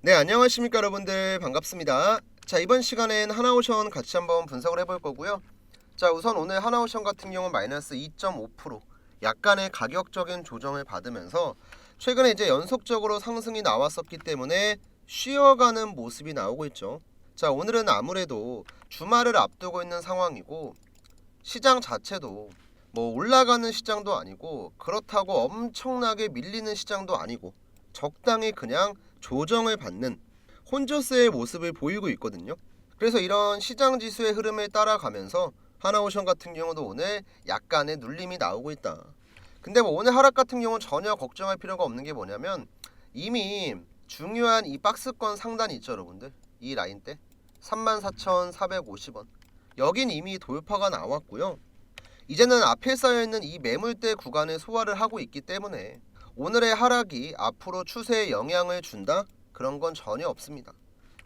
네, 안녕하십니까 여러분들, 반갑습니다. 자, 이번 시간엔 하나오션 같이 한번 분석을 해볼 거고요. 자, 우선 오늘 하나오션 같은 경우는 마이너스 2.5% 약간의 가격적인 조정을 받으면서 최근에 이제 연속적으로 상승이 나왔었기 때문에 쉬어가는 모습이 나오고 있죠. 자, 오늘은 아무래도 주말을 앞두고 있는 상황이고 시장 자체도 뭐 올라가는 시장도 아니고 그렇다고 엄청나게 밀리는 시장도 아니고 적당히 그냥 조정을 받는 혼조세의 모습을 보이고 있거든요. 그래서 이런 시장 지수의 흐름을 따라가면서 하나오션 같은 경우도 오늘 약간의 눌림이 나오고 있다. 근데 뭐 오늘 하락 같은 경우는 전혀 걱정할 필요가 없는 게 뭐냐면 이미 중요한 이 박스권 상단이 있죠, 여러분들. 이 라인대 34,450원. 여긴 이미 돌파가 나왔고요. 이제는 앞에 쌓여있는 이 매물대 구간을 소화를 하고 있기 때문에 오늘의 하락이 앞으로 추세에 영향을 준다? 그런 건 전혀 없습니다.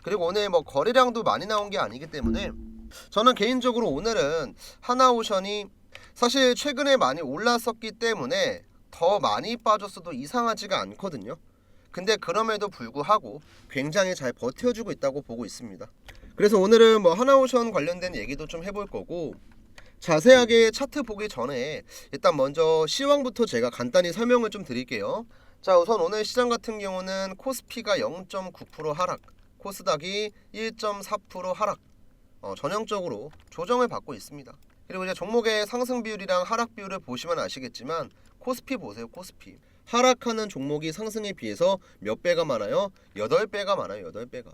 그리고 오늘 뭐 거래량도 많이 나온 게 아니기 때문에 저는 개인적으로 오늘은 하나오션이 사실 최근에 많이 올랐었기 때문에 더 많이 빠졌어도 이상하지가 않거든요. 근데 그럼에도 불구하고 굉장히 잘 버텨주고 있다고 보고 있습니다. 그래서 오늘은 뭐 하나오션 관련된 얘기도 좀 해볼 거고, 자세하게 차트 보기 전에 일단 먼저 시황부터 제가 간단히 설명을 좀 드릴게요. 자, 우선 오늘 시장 같은 경우는 코스피가 0.9% 하락, 코스닥이 1.4% 하락, 전형적으로 조정을 받고 있습니다. 그리고 이제 종목의 상승 비율이랑 하락 비율을 보시면 아시겠지만 코스피 보세요. 코스피 하락하는 종목이 상승에 비해서 몇 배가 많아요? 8배가 많아요. 8배가.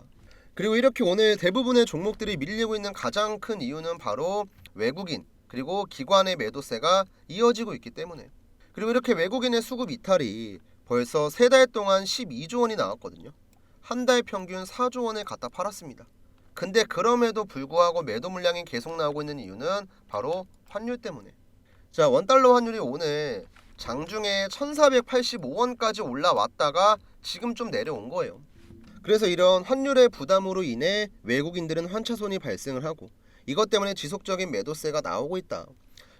그리고 이렇게 오늘 대부분의 종목들이 밀리고 있는 가장 큰 이유는 바로 외국인 그리고 기관의 매도세가 이어지고 있기 때문에. 그리고 이렇게 외국인의 수급 이탈이 벌써 3달 동안 12조 원이 나왔거든요. 한 달 평균 4조 원을 갖다 팔았습니다. 근데 그럼에도 불구하고 매도 물량이 계속 나오고 있는 이유는 바로 환율 때문에. 자, 원달러 환율이 오늘 장중에 1485원까지 올라왔다가 지금 좀 내려온 거예요. 그래서 이런 환율의 부담으로 인해 외국인들은 환차손이 발생을 하고 이것 때문에 지속적인 매도세가 나오고 있다.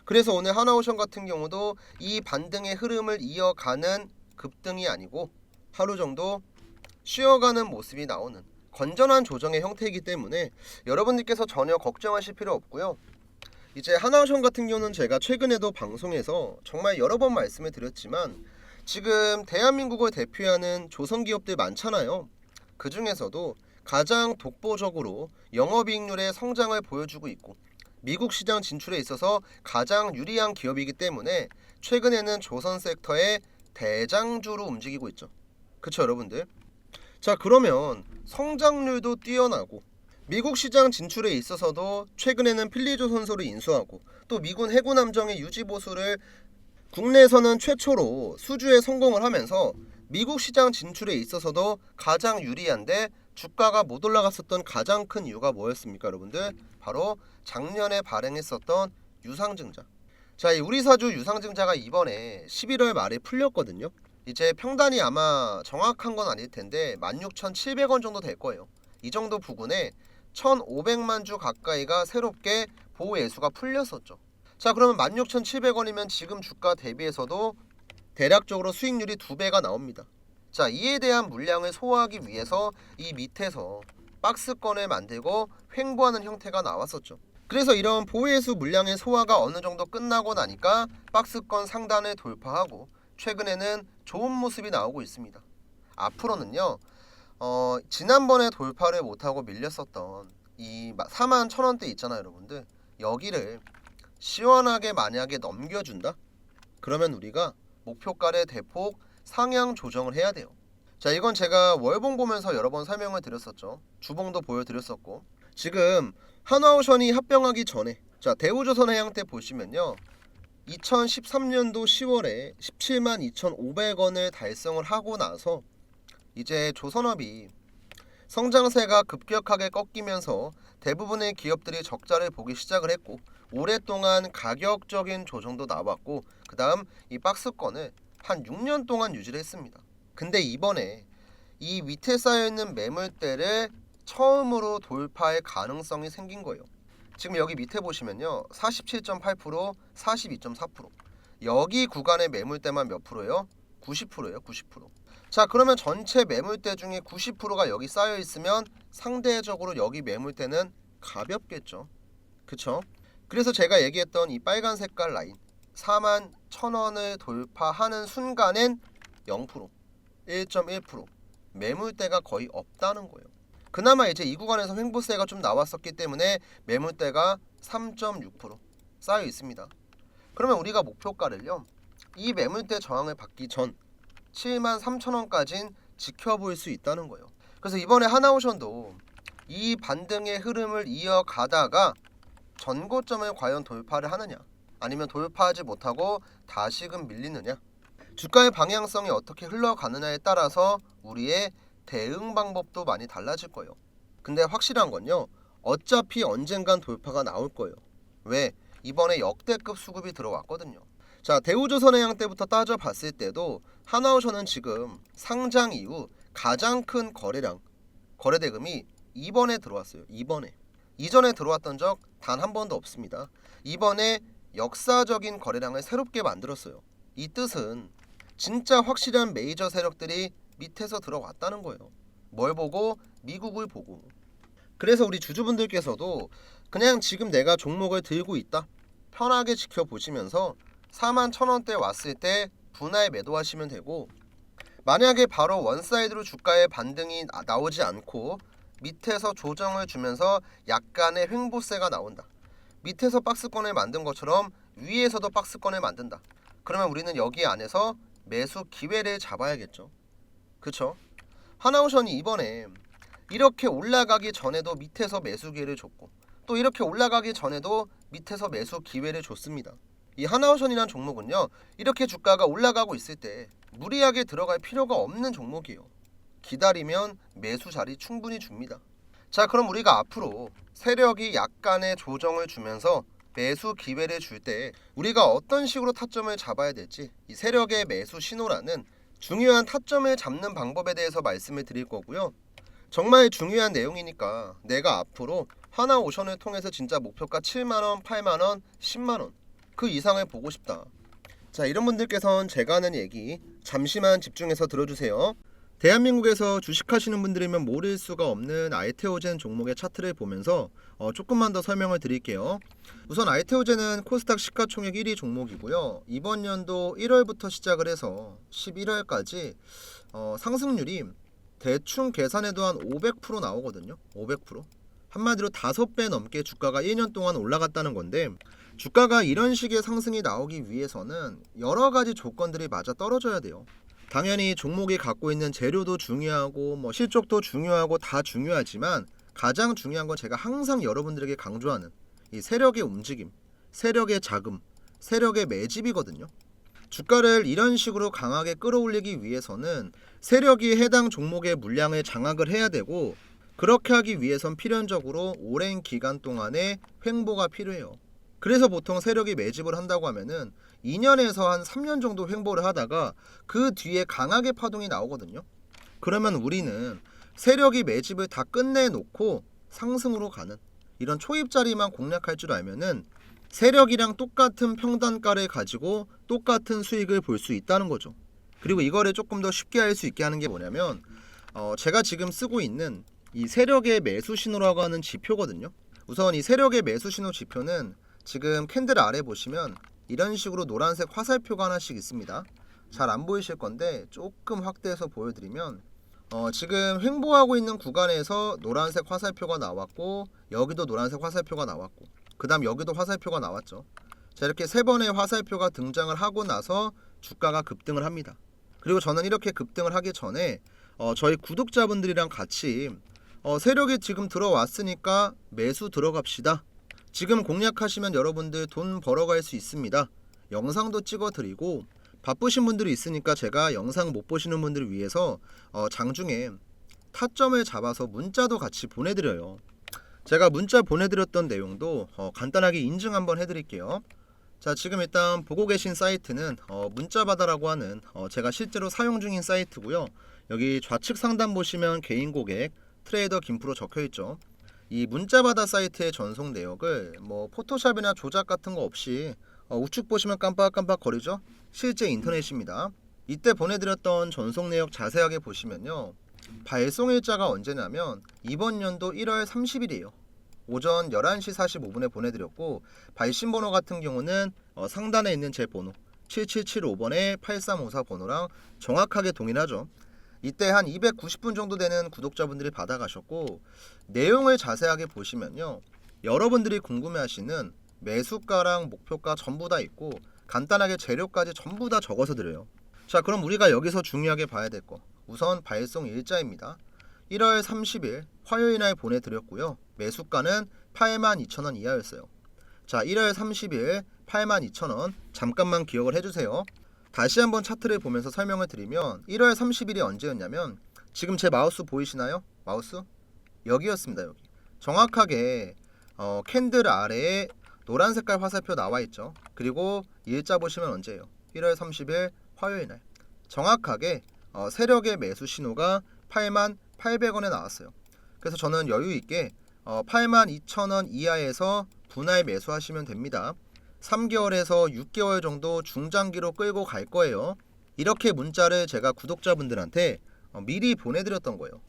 그래서 오늘 하나오션 같은 경우도 이 반등의 흐름을 이어가는 급등이 아니고 하루 정도 쉬어가는 모습이 나오는 건전한 조정의 형태이기 때문에 여러분들께서 전혀 걱정하실 필요 없고요. 이제 하나오션 같은 경우는 제가 최근에도 방송에서 정말 여러 번 말씀을 드렸지만 지금 대한민국을 대표하는 조선기업들 많잖아요. 그 중에서도 가장 독보적으로 영업이익률의 성장을 보여주고 있고 미국 시장 진출에 있어서 가장 유리한 기업이기 때문에 최근에는 조선 섹터의 대장주로 움직이고 있죠. 그쵸 여러분들? 자, 그러면 성장률도 뛰어나고 미국 시장 진출에 있어서도 최근에는 필리조선소를 인수하고 또 미군 해군 함정의 유지 보수를 국내에서는 최초로 수주에 성공을 하면서 미국 시장 진출에 있어서도 가장 유리한데 주가가 못 올라갔었던 가장 큰 이유가 뭐였습니까 여러분들? 바로 작년에 발행했었던 유상증자. 자, 이 우리사주 유상증자가 이번에 11월 말에 풀렸거든요. 이제 평단이 아마 정확한 건 아닐 텐데 16,700원 정도 될 거예요. 이 정도 부근에 1,500만 주 가까이가 새롭게 보호예수가 풀렸었죠. 자, 그러면 16,700원이면 지금 주가 대비해서도 대략적으로 수익률이 2배가 나옵니다. 자, 이에 대한 물량을 소화하기 위해서 이 밑에서 박스권을 만들고 횡보하는 형태가 나왔었죠. 그래서 이런 보호예수 물량의 소화가 어느 정도 끝나고 나니까 박스권 상단을 돌파하고 최근에는 좋은 모습이 나오고 있습니다. 앞으로는요, 지난번에 돌파를 못하고 밀렸었던 이 41,000원대 있잖아요 여러분들. 여기를 시원하게 만약에 넘겨준다? 그러면 우리가 목표가를 대폭 상향 조정을 해야 돼요. 자, 이건 제가 월봉 보면서 여러 번 설명을 드렸었죠. 주봉도 보여드렸었고 지금 한화오션이 합병하기 전에 자 대우조선해양 때 보시면요 2013년도 10월에 17만 2,500원을 달성을 하고 나서 이제 조선업이 성장세가 급격하게 꺾이면서 대부분의 기업들이 적자를 보기 시작을 했고 오랫동안 가격적인 조정도 나왔고 그 다음 이 박스권을 한 6년 동안 유지를 했습니다. 근데 이번에 이 밑에 쌓여있는 매물대를 처음으로 돌파할 가능성이 생긴 거예요. 지금 여기 밑에 보시면요 47.8%, 42.4%. 여기 구간의 매물대만 몇 프로예요? 90%예요. 90%. 자, 그러면 전체 매물대 중에 90%가 여기 쌓여 있으면 상대적으로 여기 매물대는 가볍겠죠. 그쵸? 그래서 제가 얘기했던 이 빨간 색깔 라인 41,000원을 돌파하는 순간엔 0%, 1.1% 매물대가 거의 없다는 거예요. 그나마 이제 이 구간에서 횡보세가 좀 나왔었기 때문에 매물대가 3.6% 쌓여 있습니다. 그러면 우리가 목표가를요, 이 매물대 저항을 받기 전 73,000원까지는 지켜볼 수 있다는 거예요. 그래서 이번에 하나오션도 이 반등의 흐름을 이어가다가 전고점을 과연 돌파를 하느냐, 아니면 돌파하지 못하고 다시금 밀리느냐, 주가의 방향성이 어떻게 흘러가느냐에 따라서 우리의 대응 방법도 많이 달라질 거예요. 근데 확실한 건요, 어차피 언젠간 돌파가 나올 거예요. 왜? 이번에 역대급 수급이 들어왔거든요. 자, 대우조선해양 때부터 따져봤을 때도 하나오션은 지금 상장 이후 가장 큰 거래량, 거래대금이 이번에 들어왔어요. 이전에 들어왔던 적 단 한 번도 없습니다. 이번에 역사적인 거래량을 새롭게 만들었어요. 이 뜻은 진짜 확실한 메이저 세력들이 밑에서 들어왔다는 거예요. 뭘 보고? 미국을 보고. 그래서 우리 주주분들께서도 그냥 지금 내가 종목을 들고 있다, 편하게 지켜보시면서 41,000원대 왔을 때 분할 매도하시면 되고, 만약에 바로 원사이드로 주가의 반등이 나오지 않고 밑에서 조정을 주면서 약간의 횡보세가 나온다, 밑에서 박스권을 만든 것처럼 위에서도 박스권을 만든다, 그러면 우리는 여기 안에서 매수 기회를 잡아야겠죠. 그쵸? 하나오션이 이번에 이렇게 올라가기 전에도 밑에서 매수 기회를 줬고, 또 이렇게 올라가기 전에도 밑에서 매수 기회를 줬습니다. 이 하나오션이란 종목은요, 이렇게 주가가 올라가고 있을 때 무리하게 들어갈 필요가 없는 종목이에요. 기다리면 매수 자리 충분히 줍니다. 자, 그럼 우리가 앞으로 세력이 약간의 조정을 주면서 매수 기회를 줄 때 우리가 어떤 식으로 타점을 잡아야 될지, 이 세력의 매수 신호라는 중요한 타점을 잡는 방법에 대해서 말씀을 드릴 거고요. 정말 중요한 내용이니까 내가 앞으로 하나오션을 통해서 진짜 목표가 7만원, 8만원, 10만원 그 이상을 보고 싶다, 자, 이런 분들께서는 제가 하는 얘기 잠시만 집중해서 들어주세요. 대한민국에서 주식하시는 분들이면 모를 수가 없는 아이테오젠 종목의 차트를 보면서 조금만 더 설명을 드릴게요. 우선 아이테오젠은 코스닥 시가총액 1위 종목이고요. 이번 연도 1월부터 시작을 해서 11월까지 상승률이 대충 계산해도 한 500% 나오거든요. 500%. 한마디로 5배 넘게 주가가 1년 동안 올라갔다는 건데, 주가가 이런 식의 상승이 나오기 위해서는 여러 가지 조건들이 맞아 떨어져야 돼요. 당연히 종목이 갖고 있는 재료도 중요하고 실적도 중요하고 다 중요하지만 가장 중요한 건 제가 항상 여러분들에게 강조하는 이 세력의 움직임, 세력의 자금, 세력의 매집이거든요. 주가를 이런 식으로 강하게 끌어올리기 위해서는 세력이 해당 종목의 물량을 장악을 해야 되고, 그렇게 하기 위해선 필연적으로 오랜 기간 동안의 횡보가 필요해요. 그래서 보통 세력이 매집을 한다고 하면은 2년에서 한 3년 정도 횡보를 하다가 그 뒤에 강하게 파동이 나오거든요. 그러면 우리는 세력이 매집을 다 끝내놓고 상승으로 가는 이런 초입자리만 공략할 줄 알면은 세력이랑 똑같은 평단가를 가지고 똑같은 수익을 볼 수 있다는 거죠. 그리고 이거를 조금 더 쉽게 할 수 있게 하는 게 뭐냐면 제가 지금 쓰고 있는 이 세력의 매수 신호라고 하는 지표거든요. 우선 이 세력의 매수 신호 지표는 지금 캔들 아래 보시면 이런 식으로 노란색 화살표가 하나씩 있습니다. 잘 안 보이실 건데 조금 확대해서 보여드리면 지금 횡보하고 있는 구간에서 노란색 화살표가 나왔고, 여기도 노란색 화살표가 나왔고, 그 다음 여기도 화살표가 나왔죠. 자, 이렇게 3번의 화살표가 등장을 하고 나서 주가가 급등을 합니다. 그리고 저는 이렇게 급등을 하기 전에 저희 구독자분들이랑 같이 세력이 지금 들어왔으니까 매수 들어갑시다, 지금 공략하시면 여러분들 돈 벌어갈 수 있습니다, 영상도 찍어드리고, 바쁘신 분들이 있으니까 제가 영상 못 보시는 분들을 위해서 장중에 타점을 잡아서 문자도 같이 보내드려요. 제가 문자 보내드렸던 내용도 간단하게 인증 한번 해드릴게요. 자, 지금 일단 보고 계신 사이트는 문자바다라고 하는 제가 실제로 사용 중인 사이트고요. 여기 좌측 상단 보시면 개인 고객 트레이더 김프로 적혀있죠. 이 문자바다 사이트의 전송 내역을 포토샵이나 조작 같은 거 없이 우측 보시면 깜빡깜빡 거리죠. 실제 인터넷입니다. 이때 보내드렸던 전송 내역 자세하게 보시면요, 발송일자가 언제냐면 이번 연도 1월 30일이에요. 오전 11시 45분에 보내드렸고, 발신번호 같은 경우는 상단에 있는 제 번호 7775번에 8354 번호랑 정확하게 동일하죠. 이때 한 290분 정도 되는 구독자분들이 받아가셨고, 내용을 자세하게 보시면요, 여러분들이 궁금해하시는 매수가랑 목표가 전부 다 있고, 간단하게 재료까지 전부 다 적어서 드려요. 자, 그럼 우리가 여기서 중요하게 봐야 될 거, 우선 발송 일자입니다. 1월 30일 화요일 날 보내드렸고요. 매수가는 82,000원 이하였어요. 자, 1월 30일 82,000원 잠깐만 기억을 해주세요. 다시 한번 차트를 보면서 설명을 드리면 1월 30일이 언제였냐면, 지금 제 마우스 보이시나요? 마우스? 여기였습니다. 여기 정확하게 캔들 아래에 노란 색깔 화살표 나와 있죠. 그리고 일자 보시면 언제예요? 1월 30일 화요일 날 정확하게 세력의 매수 신호가 82,800원에 나왔어요. 그래서 저는 여유 있게 82,000원 이하에서 분할 매수하시면 됩니다. 3개월에서 6개월 정도 중장기로 끌고 갈 거예요. 이렇게 문자를 제가 구독자분들한테 미리 보내드렸던 거예요.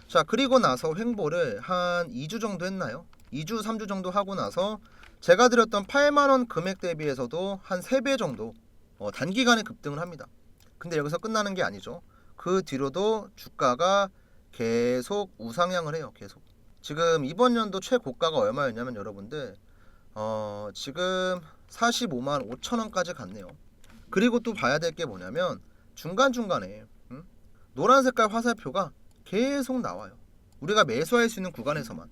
자, 그리고 나서 횡보를 한 2주 정도 했나요? 2주 3주 정도 하고 나서 제가 드렸던 8만원 금액 대비해서도 한 3배 정도 단기간에 급등을 합니다. 근데 여기서 끝나는 게 아니죠. 그 뒤로도 주가가 계속 우상향을 해요. 계속. 지금 이번 연도 최고가가 얼마였냐면 여러분들 지금 45만 5천원까지 갔네요. 그리고 또 봐야 될 게 뭐냐면 중간중간에 노란 색깔 화살표가 계속 나와요. 우리가 매수할 수 있는 구간에서만.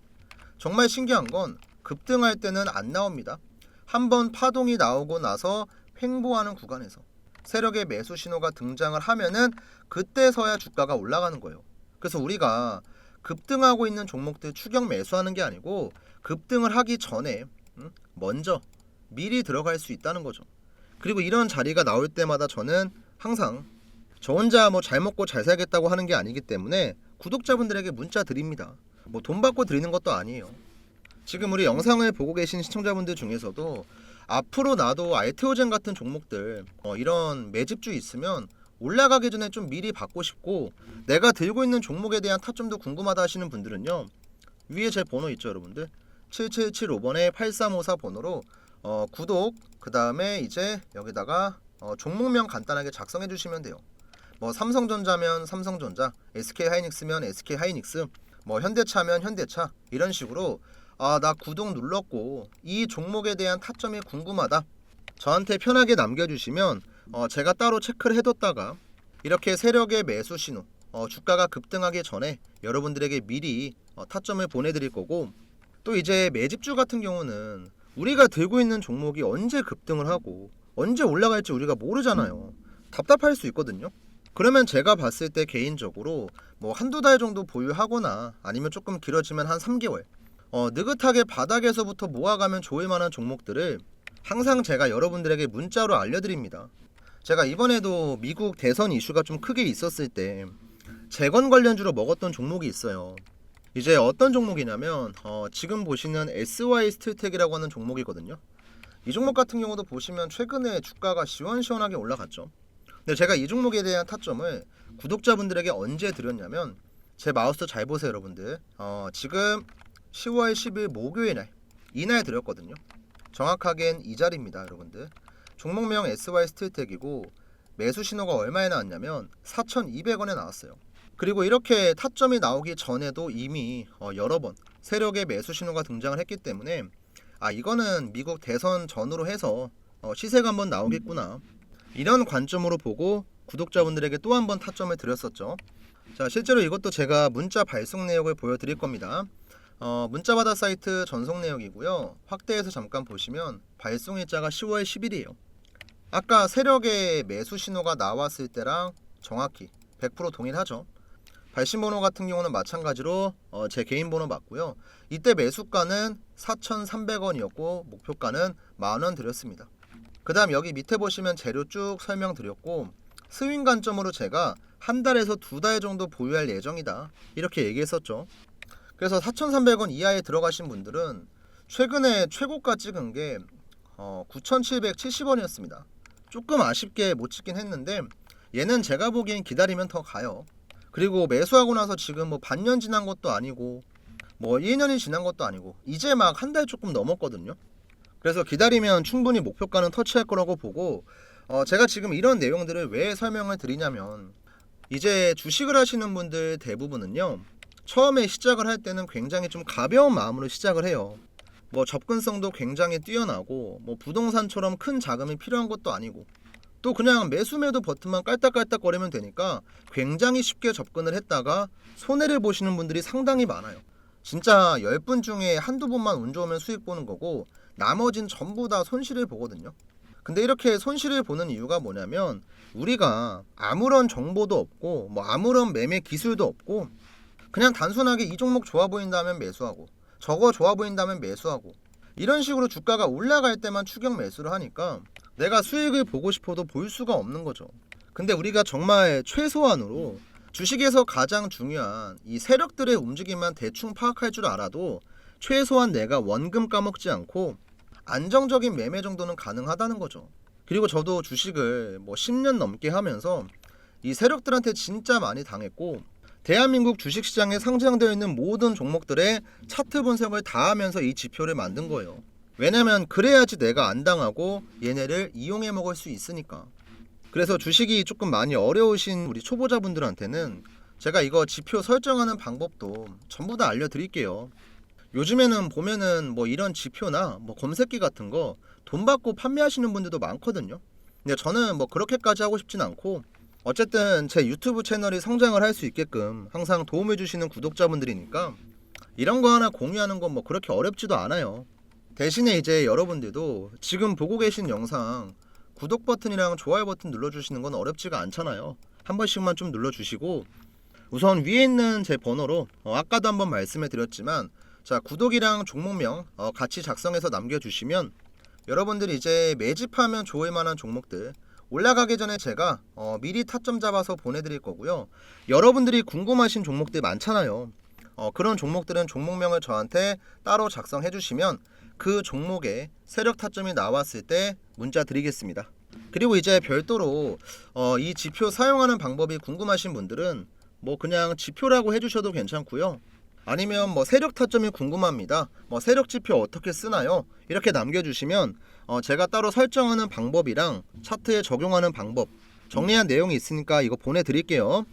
정말 신기한 건 급등할 때는 안 나옵니다. 한번 파동이 나오고 나서 횡보하는 구간에서 세력의 매수 신호가 등장을 하면은 그때서야 주가가 올라가는 거예요. 그래서 우리가 급등하고 있는 종목들 추격 매수하는 게 아니고 급등을 하기 전에 먼저 미리 들어갈 수 있다는 거죠. 그리고 이런 자리가 나올 때마다 저는 항상 저 혼자 잘 먹고 잘 살겠다고 하는 게 아니기 때문에 구독자분들에게 문자 드립니다. 돈 받고 드리는 것도 아니에요. 지금 우리 영상을 보고 계신 시청자분들 중에서도 앞으로 나도 알테오젠 같은 종목들 이런 매집주 있으면 올라가기 전에 좀 미리 받고 싶고, 내가 들고 있는 종목에 대한 타점도 궁금하다 하시는 분들은요, 위에 제 번호 있죠 여러분들, 7775번에 8354 번호로 구독, 그 다음에 이제 여기다가 종목명 간단하게 작성해 주시면 돼요. 삼성전자면 삼성전자, SK하이닉스면 SK하이닉스, 현대차면 현대차, 이런 식으로 나 구독 눌렀고 이 종목에 대한 타점이 궁금하다, 저한테 편하게 남겨주시면 제가 따로 체크를 해뒀다가 이렇게 세력의 매수 신호, 주가가 급등하기 전에 여러분들에게 미리 타점을 보내드릴 거고, 또 이제 매집주 같은 경우는 우리가 들고 있는 종목이 언제 급등을 하고 언제 올라갈지 우리가 모르잖아요. 답답할 수 있거든요. 그러면 제가 봤을 때 개인적으로 한두 달 정도 보유하거나 아니면 조금 길어지면 한 3개월 느긋하게 바닥에서부터 모아가면 좋을 만한 종목들을 항상 제가 여러분들에게 문자로 알려드립니다. 제가 이번에도 미국 대선 이슈가 좀 크게 있었을 때 재건 관련주로 먹었던 종목이 있어요. 이제 어떤 종목이냐면 지금 보시는 SY 스틸텍이라고 하는 종목이거든요. 이 종목 같은 경우도 보시면 최근에 주가가 시원시원하게 올라갔죠. 근데 제가 이 종목에 대한 타점을 구독자분들에게 언제 드렸냐면, 제 마우스 잘 보세요 여러분들, 지금 10월 10일 목요일날 이날 드렸거든요. 정확하게는 이 자리입니다 여러분들. 종목명 SY 스틸텍이고 매수 신호가 얼마에 나왔냐면 4,200원에 나왔어요. 그리고 이렇게 타점이 나오기 전에도 이미 여러 번 세력의 매수 신호가 등장을 했기 때문에 이거는 미국 대선 전후로 해서 시세가 한번 나오겠구나, 이런 관점으로 보고 구독자분들에게 또 한 번 타점을 드렸었죠. 자, 실제로 이것도 제가 문자 발송 내역을 보여드릴 겁니다. 문자받아 사이트 전송 내역이고요. 확대해서 잠깐 보시면 발송 일자가 10월 10일이에요. 아까 세력의 매수 신호가 나왔을 때랑 정확히 100% 동일하죠. 발신번호 같은 경우는 마찬가지로 제 개인 번호 맞고요. 이때 매수가는 4,300원이었고 목표가는 만원 드렸습니다. 그 다음 여기 밑에 보시면 재료 쭉 설명드렸고, 스윙 관점으로 제가 한 달에서 두 달 정도 보유할 예정이다, 이렇게 얘기했었죠. 그래서 4,300원 이하에 들어가신 분들은 최근에 최고가 찍은 게 9,770원이었습니다. 조금 아쉽게 못 찍긴 했는데 얘는 제가 보기엔 기다리면 더 가요. 그리고 매수하고 나서 지금 뭐 반년 지난 것도 아니고 뭐 1년이 지난 것도 아니고 이제 막 한 달 조금 넘었거든요. 그래서 기다리면 충분히 목표가는 터치할 거라고 보고 제가 지금 이런 내용들을 왜 설명을 드리냐면 이제 주식을 하시는 분들 대부분은요, 처음에 시작을 할 때는 굉장히 좀 가벼운 마음으로 시작을 해요. 뭐 접근성도 굉장히 뛰어나고 뭐 부동산처럼 큰 자금이 필요한 것도 아니고 또 그냥 매수 매도 버튼만 깔딱깔딱거리면 되니까 굉장히 쉽게 접근을 했다가 손해를 보시는 분들이 상당히 많아요. 진짜 10분 중에 한두 분만 운 좋으면 수익 보는 거고 나머진 전부 다 손실을 보거든요. 근데 이렇게 손실을 보는 이유가 뭐냐면 우리가 아무런 정보도 없고 뭐 아무런 매매 기술도 없고 그냥 단순하게 이 종목 좋아 보인다면 매수하고 저거 좋아 보인다면 매수하고 이런 식으로 주가가 올라갈 때만 추격 매수를 하니까 내가 수익을 보고 싶어도 볼 수가 없는 거죠. 근데 우리가 정말 최소한으로 주식에서 가장 중요한 이 세력들의 움직임만 대충 파악할 줄 알아도 최소한 내가 원금 까먹지 않고 안정적인 매매 정도는 가능하다는 거죠. 그리고 저도 주식을 뭐 10년 넘게 하면서 이 세력들한테 진짜 많이 당했고 대한민국 주식시장에 상장되어 있는 모든 종목들의 차트 분석을 다 하면서 이 지표를 만든 거예요. 왜냐면 그래야지 내가 안 당하고 얘네를 이용해 먹을 수 있으니까. 그래서 주식이 조금 많이 어려우신 우리 초보자분들한테는 제가 이거 지표 설정하는 방법도 전부 다 알려드릴게요. 요즘에는 보면은 뭐 이런 지표나 뭐 검색기 같은 거 돈 받고 판매하시는 분들도 많거든요. 근데 저는 뭐 그렇게까지 하고 싶진 않고 어쨌든 제 유튜브 채널이 성장을 할 수 있게끔 항상 도움을 주시는 구독자분들이니까 이런 거 하나 공유하는 건 뭐 그렇게 어렵지도 않아요. 대신에 이제 여러분들도 지금 보고 계신 영상 구독 버튼이랑 좋아요 버튼 눌러주시는 건 어렵지가 않잖아요. 한 번씩만 좀 눌러주시고 우선 위에 있는 제 번호로 아까도 한번 말씀해 드렸지만 자 구독이랑 종목명 같이 작성해서 남겨주시면 여러분들이 이제 매집하면 좋을 만한 종목들 올라가기 전에 제가 미리 타점 잡아서 보내드릴 거고요. 여러분들이 궁금하신 종목들 많잖아요. 그런 종목들은 종목명을 저한테 따로 작성해 주시면 그 종목에 세력 타점이 나왔을 때 문자 드리겠습니다. 그리고 이제 별도로 이 지표 사용하는 방법이 궁금하신 분들은 뭐 그냥 지표라고 해주셔도 괜찮고요. 아니면 뭐 세력 타점이 궁금합니다. 뭐 세력 지표 어떻게 쓰나요? 이렇게 남겨주시면 제가 따로 설정하는 방법이랑 차트에 적용하는 방법 정리한 내용이 있으니까 이거 보내드릴게요.